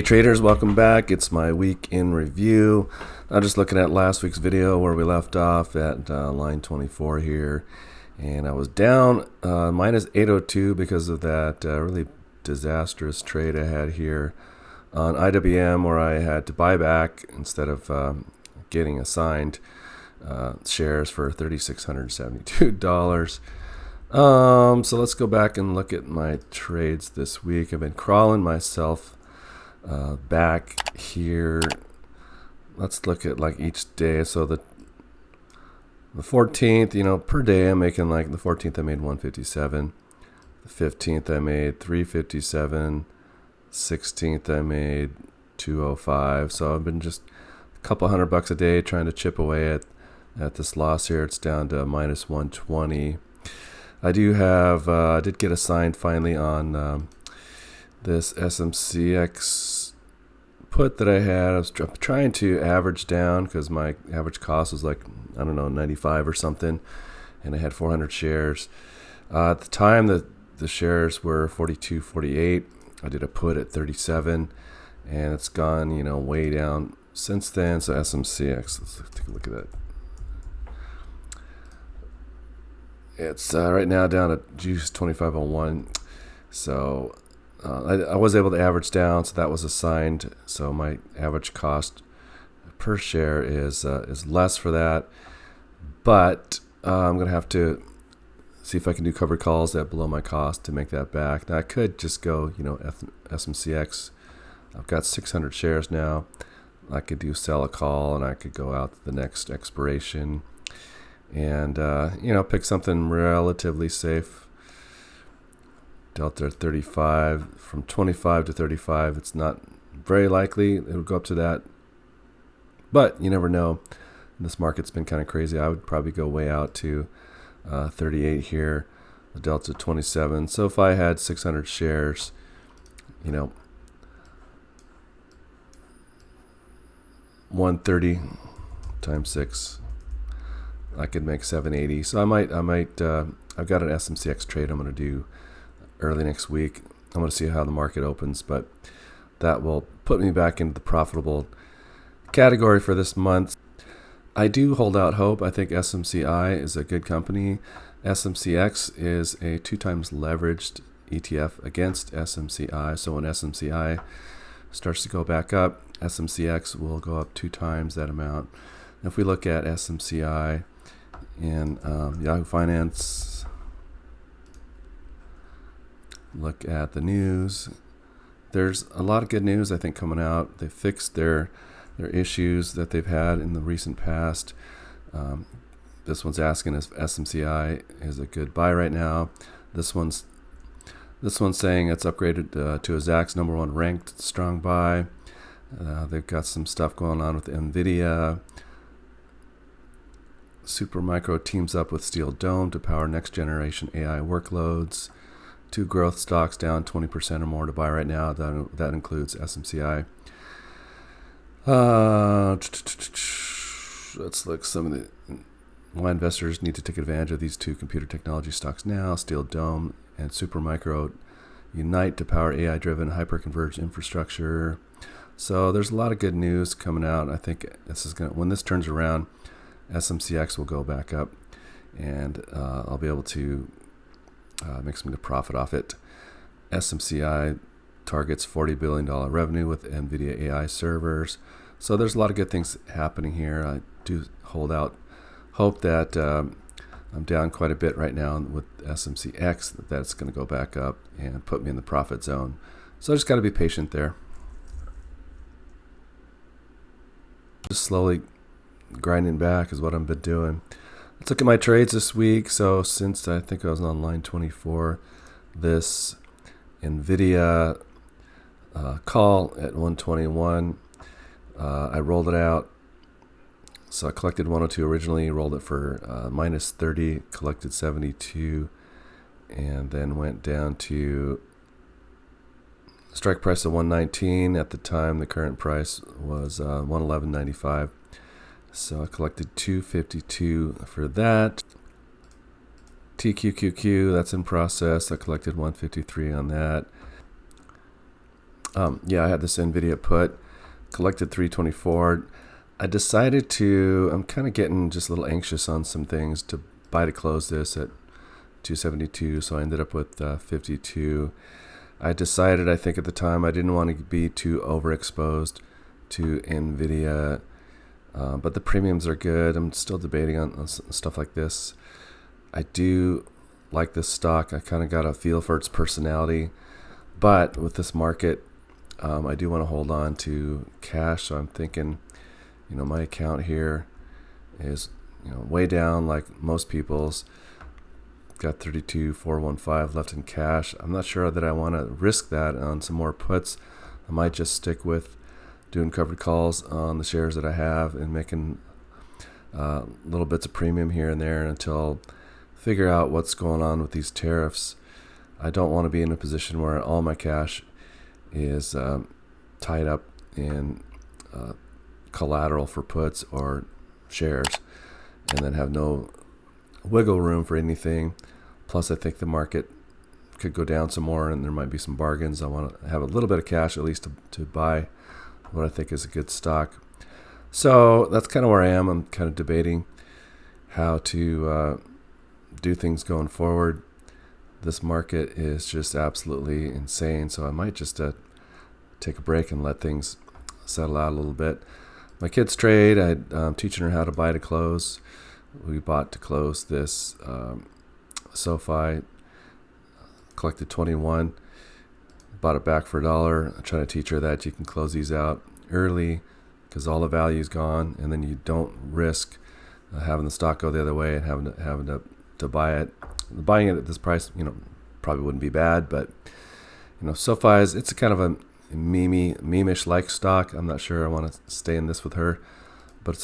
Hey traders, welcome back. It's my week in review. I'm just looking at last week's video where we left off at line 24 here, and I was down minus 802 because of that really disastrous trade I had here on IWM where I had to buy back instead of getting assigned shares for $3,672. So let's go back and look at my trades this week. I've been crawling myself back here. Let's look at like each day. So the 14th, per day I'm making, like the 14th I made 157, the 15th I made 357, 16th I made 205. So I've been just a couple $100 a day trying to chip away at this loss here. It's down to minus 120. I did get assigned finally on this SMCX put that I had. I was trying to average down because my average cost was like, 95 or something, and I had 400 shares. At the time, the shares were 42.48. I did a put at 37, and it's gone, way down since then. So SMCX, let's take a look at that. It's right now down at juice 2501. So I was able to average down, so that was assigned. So my average cost per share is less for that. But I'm going to have to see if I can do covered calls at below my cost to make that back. Now I could just go, SMCX. I've got 600 shares now. I could do sell a call, and I could go out to the next expiration and, pick something relatively safe. Delta 35, from 25 to 35. It's not very likely it would go up to that, but you never know. This market's been kind of crazy. I would probably go way out to 38 here, the Delta 27. So if I had 600 shares, 130 times 6, I could make 780. So I might. I've got an SMCX trade I'm going to do early next week. I'm going to see how the market opens, but that will put me back into the profitable category for this month. I do hold out hope. I think SMCI is a good company. SMCX is a 2 times leveraged ETF against SMCI. So when SMCI starts to go back up, SMCX will go up 2 times that amount. If we look at SMCI in Yahoo Finance, look at the news, there's a lot of good news I think coming out. They fixed their issues that they've had in the recent past. This one's asking if SMCI is a good buy right now. This one's saying it's upgraded to a Zacks number 1 ranked strong buy. They've got some stuff going on with NVIDIA. Supermicro teams up with Steel Dome to power next generation AI workloads. 2 growth stocks down 20% or more to buy right now. That includes SMCI. Let's look. Some of why investors need to take advantage of these 2 computer technology stocks now. Steel Dome and Supermicro unite to power AI-driven hyper-converged infrastructure. So there's a lot of good news coming out. I think this is when this turns around, SMCX will go back up, and I'll be able to make some good profit off it. SMCI targets $40 billion revenue with NVIDIA AI servers. So there's a lot of good things happening here. I do hold out hope that I'm down quite a bit right now with SMCX, that's going to go back up and put me in the profit zone. So I just got to be patient there. Just slowly grinding back is what I've been doing. Let's look at my trades this week. So since I think I was on line 24, this NVIDIA call at 121, I rolled it out. So I collected 102 originally, rolled it for minus 30, collected 72, and then went down to strike price of 119. At the time, the current price was 111.95. So I collected 252 for that. TQQQ, that's in process. I collected 153 on that. Yeah, I had this NVIDIA put, collected 324. I decided I'm kind of getting just a little anxious on some things to buy to close this at 272, so I ended up with 52. I decided, I think at the time, I didn't want to be too overexposed to NVIDIA, but the premiums are good. I'm still debating on stuff like this. I do like this stock. I kind of got a feel for its personality, but with this market, I do want to hold on to cash. So I'm thinking, my account here is, way down like most people's. Got 32,415 left in cash. I'm not sure that I want to risk that on some more puts. I might just stick with doing covered calls on the shares that I have and making little bits of premium here and there until figure out what's going on with these tariffs. I don't want to be in a position where all my cash is tied up in collateral for puts or shares and then have no wiggle room for anything. Plus, I think the market could go down some more and there might be some bargains. I want to have a little bit of cash at least to buy what I think is a good stock. So that's kind of where I am. I'm kind of debating how to do things going forward. This market is just absolutely insane. So I might just take a break and let things settle out a little bit. My kids trade. I'm teaching her how to buy to close. We bought to close this SoFi, collected 21, bought it back for $1. I'm trying to teach her that you can close these out early because all the value is gone, and then you don't risk having the stock go the other way and having to buy it. Buying it at this price, probably wouldn't be bad, but SoFi it's a kind of a meme-ish like stock. I'm not sure I want to stay in this with her, but I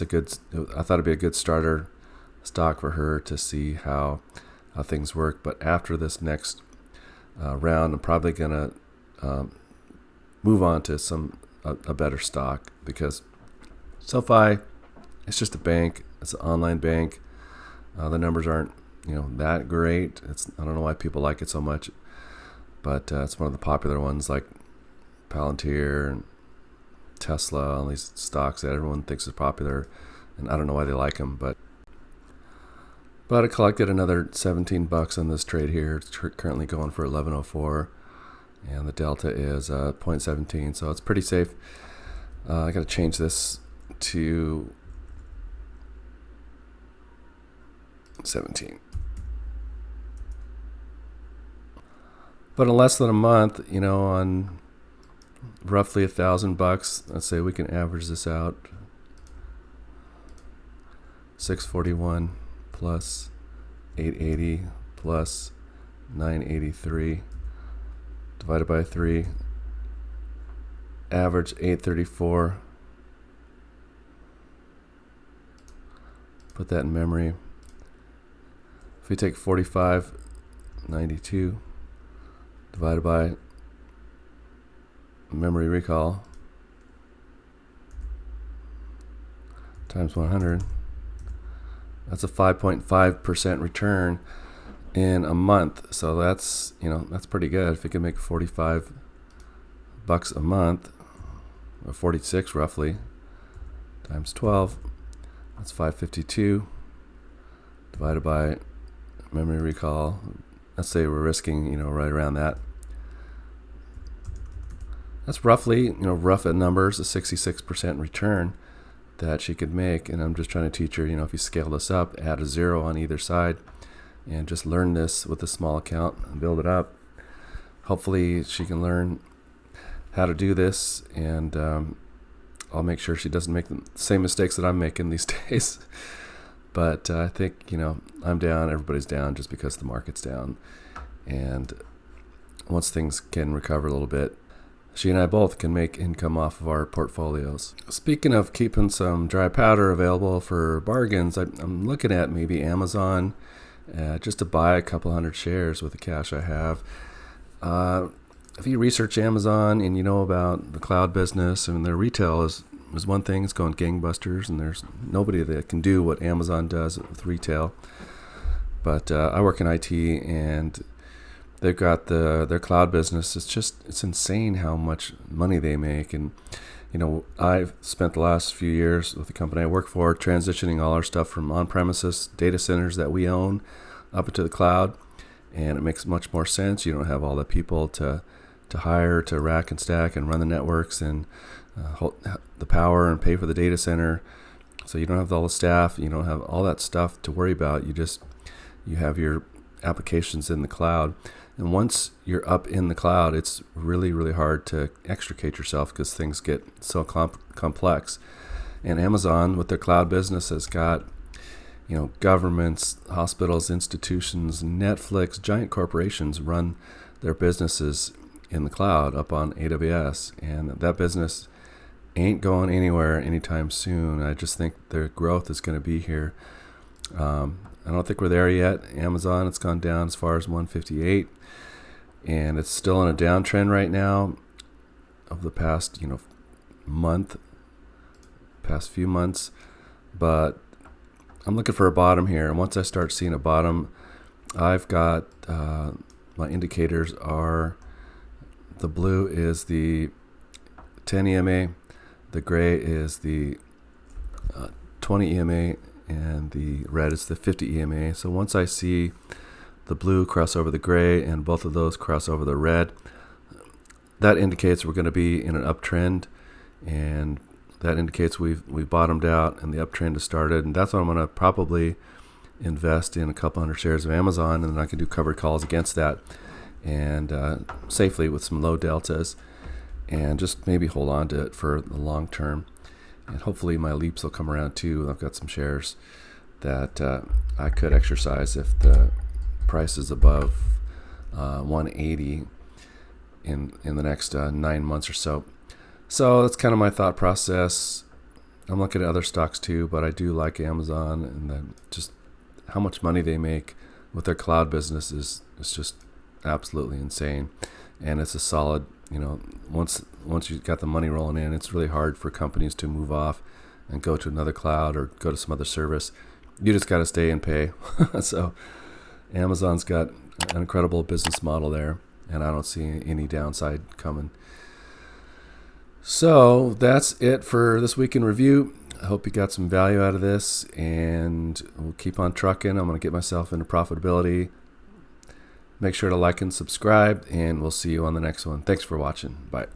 thought it'd be a good starter stock for her to see how things work. But after this next round, I'm probably gonna move on to a better stock because SoFi, it's just a bank. It's an online bank. The numbers aren't that great. I don't know why people like it so much, but it's one of the popular ones like Palantir and Tesla, all these stocks that everyone thinks is popular, and I don't know why they like them, but I collected another $17 on this trade here. It's currently going for 11.04, and the delta is 0.17, so it's pretty safe. I got to change this to 17. But in less than a month, on roughly $1,000, let's say we can average this out. 641 plus 880 plus 983 divided by 3, average 834. Put that in memory. If we take 4592 divided by memory recall times 100, that's a 5.5% return in a month. So that's pretty good. If you can make $45 a month, or 46 roughly, times 12, that's 552 divided by memory recall. Let's say we're risking right around that. That's roughly rough at numbers, a 66% return that she could make. And I'm just trying to teach her, if you scale this up, add a 0 on either side and just learn this with a small account and build it up. Hopefully she can learn how to do this, and I'll make sure she doesn't make the same mistakes that I'm making these days. But I think I'm down, everybody's down just because the market's down, and once things can recover a little bit, she and I both can make income off of our portfolios. Speaking of keeping some dry powder available for bargains, I'm looking at maybe Amazon just to buy a couple hundred shares with the cash I have. If you research Amazon and you know about the cloud business, and their retail is one thing, it's going gangbusters, and there's nobody that can do what Amazon does with retail. But I work in IT, and they've got their cloud business. It's insane how much money they make. And I've spent the last few years with the company I work for transitioning all our stuff from on-premises data centers that we own up into the cloud, and it makes much more sense. You don't have all the people to hire to rack and stack and run the networks and hold the power and pay for the data center. So you don't have all the staff, you don't have all that stuff to worry about. You have your applications in the cloud. And once you're up in the cloud, it's really, really hard to extricate yourself because things get so complex. And Amazon, with their cloud business, has got governments, hospitals, institutions, Netflix, giant corporations run their businesses in the cloud up on AWS. And that business ain't going anywhere anytime soon. I just think their growth is going to be here. I don't think we're there yet. Amazon, it's gone down as far as 158, and it's still in a downtrend right now of the past few months. But I'm looking for a bottom here, and once I start seeing a bottom, I've got my indicators are the blue is the 10 EMA, the gray is the 20 EMA, and the red is the 50 EMA. So once I see the blue cross over the gray and both of those cross over the red, that indicates we're going to be in an uptrend, and that indicates we've bottomed out and the uptrend has started. And that's when I'm going to probably invest in a couple hundred shares of Amazon, and then I can do covered calls against that and safely with some low deltas, and just maybe hold on to it for the long term. And hopefully my leaps will come around too. I've got some shares that I could exercise if the price is above 180 in the next 9 months or so. So that's kind of my thought process. I'm looking at other stocks too, but I do like Amazon, and then just how much money they make with their cloud business is just absolutely insane. And it's a solid, once you've got the money rolling in, it's really hard for companies to move off and go to another cloud or go to some other service. You just got to stay and pay. So Amazon's got an incredible business model there, and I don't see any downside coming. So that's it for this week in review. I hope you got some value out of this, and we'll keep on trucking. I'm going to get myself into profitability. Make sure to like and subscribe, and we'll see you on the next one. Thanks for watching. Bye.